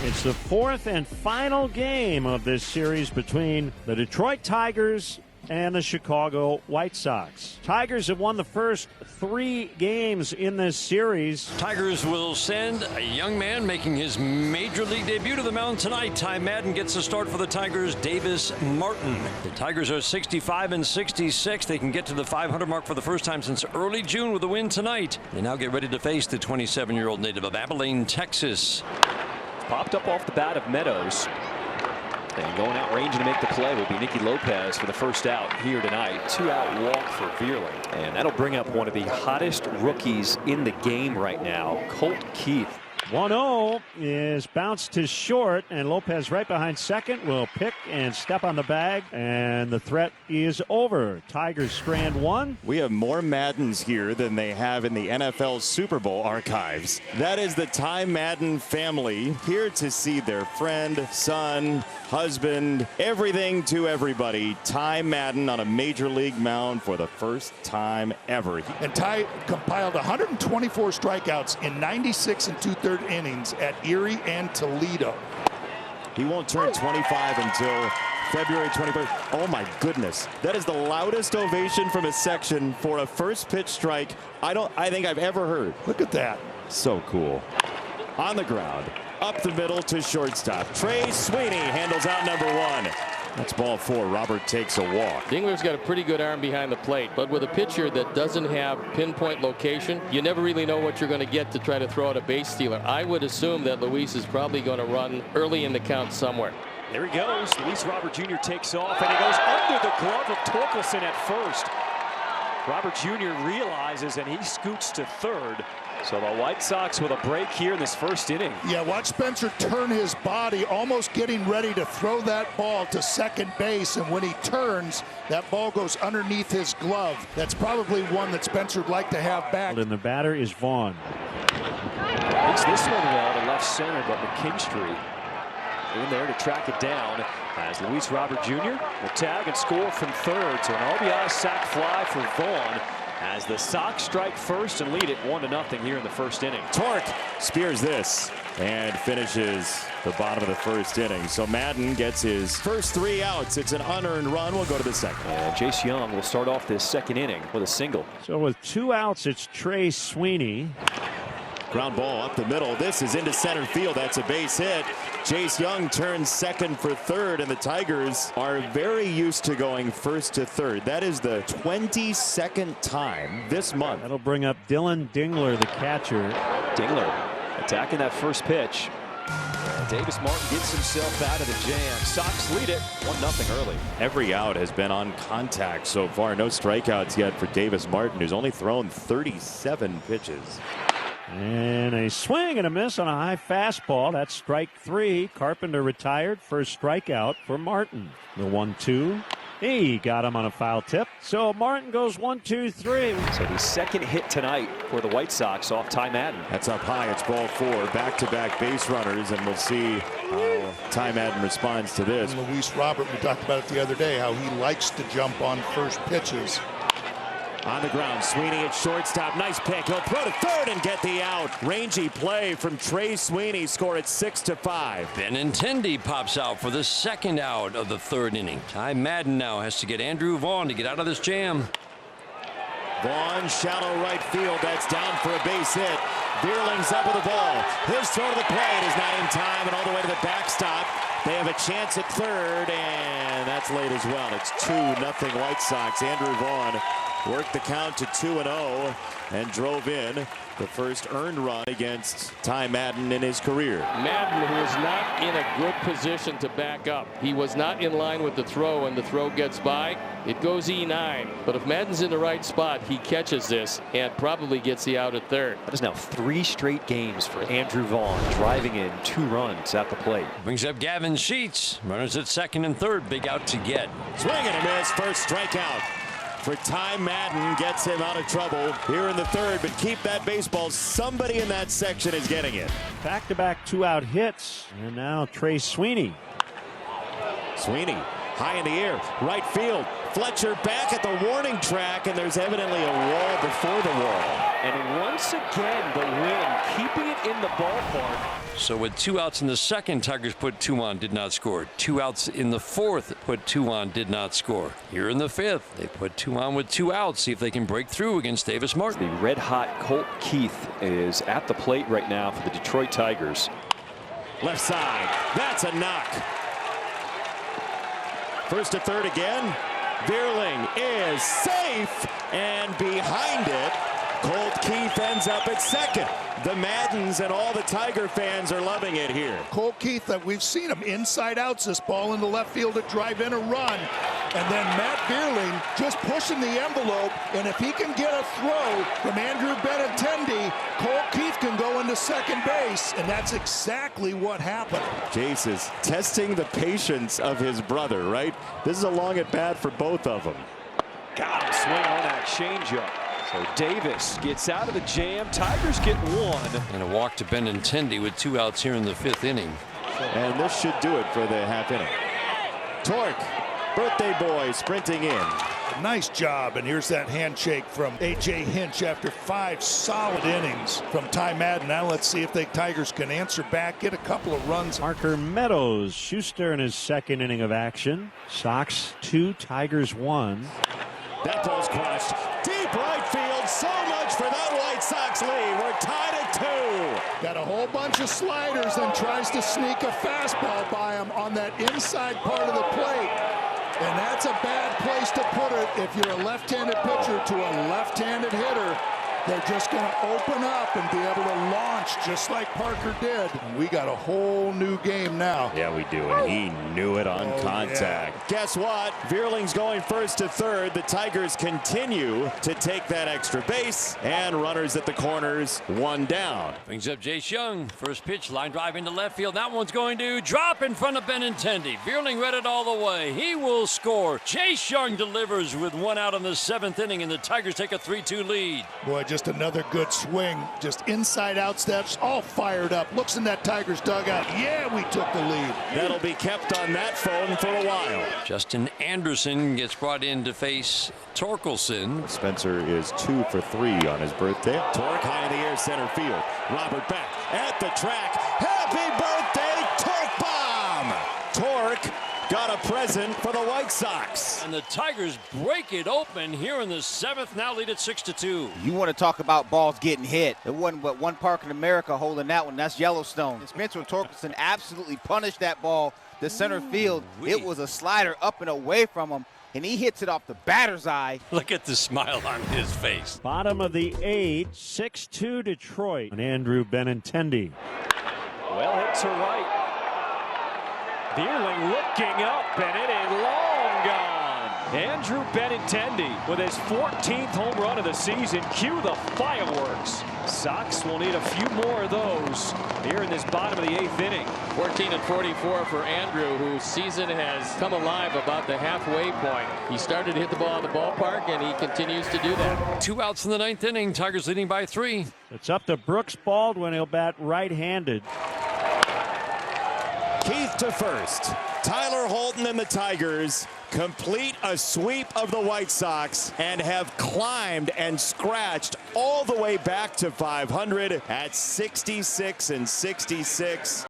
It's the fourth and final game of this series between the Detroit Tigers and the Chicago White Sox. Tigers have won the first 3 games in this series. Tigers will send a young man making his major league debut to the mound tonight. Ty Madden gets the start for the Tigers. Davis Martin. The Tigers are 65 and 66. They can get to the 500 mark for the first time since early June with a win tonight. They now get ready to face the 27-year-old native of Abilene, Texas. Popped up off the bat of Meadows. And going out ranging to make the play will be Nicky Lopez for the first out here tonight. 2-out walk for Vierling. And that'll bring up one of the hottest rookies in the game right now, Colt Keith. 1-0 is bounced to short, and Lopez right behind second will pick and step on the bag, and the threat is over. Tigers strand 1. We have more Maddens here than they have in the NFL Super Bowl archives. That is the Ty Madden family here to see their friend, son, husband, everything to everybody. Ty Madden on a major league mound for the first time ever. And Ty compiled 124 strikeouts in 96 and 2/3 innings at Erie and Toledo. He won't turn 25 until February 21st. Oh my goodness. That is the loudest ovation from a section for a first pitch strike I think I've ever heard. Look at that. So cool. On the ground. Up the middle to shortstop. Trey Sweeney handles out number 1. That's ball 4. Robert takes a walk. Dingler's got a pretty good arm behind the plate, but with a pitcher that doesn't have pinpoint location, you never really know what you're going to get to try to throw out a base stealer. I would assume that Luis is probably going to run early in the count somewhere. There he goes. Luis Robert Jr. takes off, and he goes under the glove of Torkelson at first. Robert Jr. realizes, and he scoots to third. So the White Sox with a break here in this first inning. Yeah, watch Spencer turn his body, almost getting ready to throw that ball to second base, and when he turns, that ball goes underneath his glove. That's probably one that Spencer would like to have back. And the batter is Vaughn. Hits this one well to left center, but McKinstry in there to track it down as Luis Robert Jr. will tag and score from third. So an RBI sac fly for Vaughn as the Sox strike first and lead it 1-0 here in the first inning. Torque spears this and finishes the bottom of the first inning. So Madden gets his first 3 outs. It's an unearned run. We'll go to the second. And Jace Young will start off this second inning with a single. So with 2 outs, it's Trey Sweeney. Ground ball up the middle. This is into center field. That's a base hit. Jace Young turns second for third, and the Tigers are very used to going first to third. That is the 22nd time this month. That'll bring up Dylan Dingler, the catcher. Dingler attacking that first pitch. Davis Martin gets himself out of the jam. Sox lead it 1-0 early. Every out has been on contact so far. No strikeouts yet for Davis Martin, who's only thrown 37 pitches. And a swing and a miss on a high fastball. That's strike 3. Carpenter retired. First strikeout for Martin. The 1-2. He got him on a foul tip. So Martin goes 1-2-3. So the second hit tonight for the White Sox off Ty Madden. That's up high. It's ball 4. Back-to-back base runners, and we'll see how Ty Madden responds to this. And Luis Robert, we talked about it the other day, how he likes to jump on first pitches. On the ground, Sweeney at shortstop. Nice pick. He'll throw to third and get the out. Rangy play from Trey Sweeney. Score at 6-5. Benintendi pops out for the second out of the third inning. Ty Madden now has to get Andrew Vaughn to get out of this jam. Vaughn, shallow right field. That's down for a base hit. Vierling's up with the ball. His throw to the plate is not in time, and all the way to the backstop. They have a chance at third, and that's late as well. It's 2-0 White Sox. Andrew Vaughn worked the count to 2-0 and drove in the first earned run against Ty Madden in his career. Madden, who is not in a good position to back up. He was not in line with the throw, and the throw gets by. It goes E9. But if Madden's in the right spot, he catches this and probably gets the out at third. That is now 3 straight games for Andrew Vaughn, driving in 2 runs at the plate. Brings up Gavin Sheets. Runners at second and third. Big out to get. Swing and a miss. First strikeout for Ty Madden. Gets him out of trouble here in the third, but keep that baseball. Somebody in that section is getting it. Back-to-back 2-out hits. And now Trey Sweeney. Sweeney high in the air, right field. Fletcher back at the warning track, and there's evidently a wall before the wall. And once again, the wind keeping it in the ballpark. So with 2 outs in the second, Tigers put 2 on, did not score. 2 outs in the fourth, put 2 on, did not score. Here in the fifth, they put 2 on with 2 outs. See if they can break through against Davis Martin. The red-hot Colt Keith is at the plate right now for the Detroit Tigers. Left side. That's a knock. First to third again. Vierling is safe, and behind it, Colt Keith ends up at second. The Maddens and all the Tiger fans are loving it here. Colt Keith, we've seen him inside outs this ball into left field to drive in a run. And then Matt Vierling just pushing the envelope. And if he can get a throw from Andrew Benintendi, Colt Keith can go into second base. And that's exactly what happened. Jace is testing the patience of his brother, right? This is a long at bat for both of them. Got him swing on that changeup. So Davis gets out of the jam. Tigers get 1. And a walk to Benintendi with 2 outs here in the 5th inning. And this should do it for the half inning. Torque, birthday boy, sprinting in. Nice job. And here's that handshake from A.J. Hinch after 5 solid innings from Ty Madden. Now let's see if the Tigers can answer back, get a couple of runs. Parker Meadows, Schuster in his second inning of action. Sox 2, Tigers 1. That ball's crushed. Deep right field. So much for that White Sox lead. We're tied at 2. Got a whole bunch of sliders and tries to sneak a fastball by him on that inside part of the plate. And that's a bad place to put it if you're a left-handed pitcher to a left-handed hitter. They're just going to open up and be able to launch just like Parker did. And we got a whole new game now. Yeah, we do, and he knew it on contact. Yeah. Guess what? Vierling's going first to third. The Tigers continue to take that extra base, and runners at the corners, 1 down. Brings up Jace Young. First pitch, line drive into left field. That one's going to drop in front of Benintendi. Vierling read it all the way. He will score. Jace Young delivers with 1 out in the 7th inning, and the Tigers take a 3-2 lead. Boy, just another good swing. Just inside out steps, all fired up. Looks in that Tigers dugout. Yeah, we took the lead. That'll be kept on that phone for a while. Justin Anderson gets brought in to face Torkelson. Spencer is 2 for 3 on his birthday. Torque high in the air, center field. Robert back at the track. Happy birthday, Torque bomb! Torque got a present for the White Sox. And the Tigers break it open here in the 7th, now lead at 6-2. You want to talk about balls getting hit. There wasn't but one park in America holding that one. That's Yellowstone. And Spencer Torkelson absolutely punished that ball to center field. It was a slider up and away from him, and he hits it off the batter's eye. Look at the smile on his face. Bottom of the 8th, 6-2 Detroit. And Andrew Benintendi. Well hit to right. Vierling looking up, and it is long gone. Andrew Benintendi with his 14th home run of the season. Cue the fireworks. Sox will need a few more of those here in this bottom of the 8th inning. 14 and 44 for Andrew, whose season has come alive about the halfway point. He started to hit the ball in the ballpark, and he continues to do that. 2 outs in the 9th inning. Tigers leading by 3. It's up to Brooks Baldwin. He'll bat right-handed. Keith to first. Tyler Holton and the Tigers complete a sweep of the White Sox and have climbed and scratched all the way back to 500 at 66 and 66.